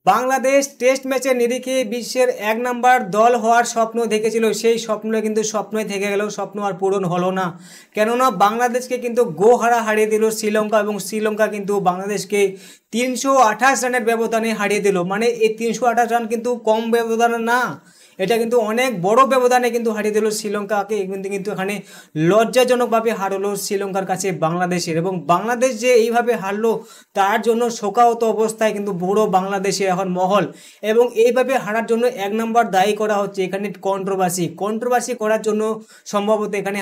Bangladesh test ম্যাচের নিরিখে বিশ্বের 1 নম্বর দল হওয়ার স্বপ্ন দেখেছিল, সেই স্বপ্ন কিন্তু স্বপ্নই থেকে গেল, স্বপ্ন আর পূরণ হলো না। কেননা বাংলাদেশকে কিন্তু গোহারা হারিয়ে দিল শ্রীলঙ্কা, এবং শ্রীলঙ্কা কিন্তু বাংলাদেশকে 328 রানের ব্যবধানে হারিয়ে দিল। মানে এই 328 রান কিন্তু কম ব্যবধানে না, এটা কিন্তু অনেক বড় ব্যবধানে কিন্তু হারিয়ে দিল শ্রীলঙ্কাকে। কিন্তু এখানে লজ্জাজনকভাবে হারলো শ্রীলঙ্কার কাছে বাংলাদেশের, এবং বাংলাদেশ যে এইভাবে হারলো তার জন্য শোকাহত অবস্থায় কিন্তু পুরো বাংলাদেশে এখন মহল, এবং এইভাবে হারার জন্য 1 নম্বর দায়ী করা হচ্ছে এখানে কন্ট্রোভার্সি করার জন্য সম্ভবত এখানে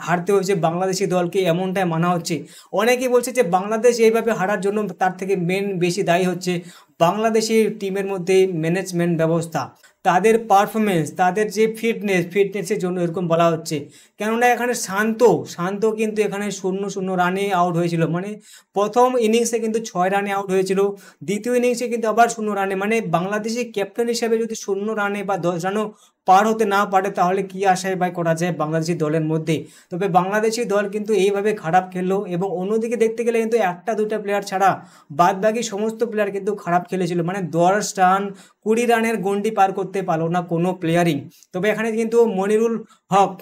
হারতে হয়েছে বাংলাদেশি দলকে, এমনটাই মানা হচ্ছে। অনেকেই বলছে যে বাংলাদেশ এইভাবে হারার জন্য তার থেকে বেশি দায়ী হচ্ছে বাংলাদেশি টিমের মধ্যে ম্যানেজমেন্ট ব্যবস্থা, তাদের পারফরমেন্স, তাদের যে ফিটনেসের জন্য এরকম বলা হচ্ছে। কেননা এখানে শান্ত কিন্তু এখানে 0-0 রানে আউট হয়েছিল। মানে প্রথম ইনিংসে কিন্তু 6 রানে আউট হয়েছিল, দ্বিতীয় ইনিংসে কিন্তু আবার 0 রানে। মানে বাংলাদেশি ক্যাপ্টেন হিসেবে যদি 0 রানে বা 10 রানও পার হতে না পারে তাহলে কি আশায় বা করা যায় বাংলাদেশি দলের মধ্যে। তবে বাংলাদেশি দল কিন্তু এইভাবে খারাপ খেললো, এবং অন্যদিকে দেখতে গেলে কিন্তু 1-2 প্লেয়ার ছাড়া বাদ বাকি সমস্ত প্লেয়ার কিন্তু খারাপ খেলেছিল। মানে 10 রান 20 রানের গন্ডি পার করতে পারলো না কোনো প্লেয়ারই। তবে এখানে কিন্তু মনিরুল হক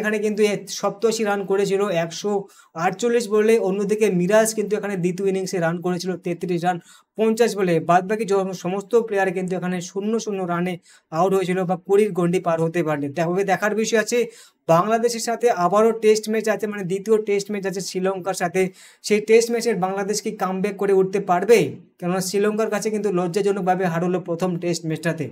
এখানে কিন্তু 87 রান করেছিল 148 বলে। অন্যদিকে মিরাজ কিন্তু এখানে দ্বিতীয় ইনিংসে রান করেছিল 33 রান 50 বলে। বাদ বাকি সমস্ত প্লেয়ার কিন্তু এখানে 0-0 রানে আউট হয়েছিল বা 20 গন্ডি পার হতে পারেনি। তবে দেখার বিষয় আছে, বাংলাদেশের সাথে আবারও টেস্ট ম্যাচ আছে, মানে দ্বিতীয় টেস্ট ম্যাচ আছে শ্রীলঙ্কার সাথে। সেই টেস্ট ম্যাচের বাংলাদেশ কি কামব্যাক করে উঠতে পারবে? কেননা শ্রীলঙ্কার কাছে কিন্তু লজ্জাজনকভাবে হারলো প্রথম টেস্ট ম্যাচটাতে।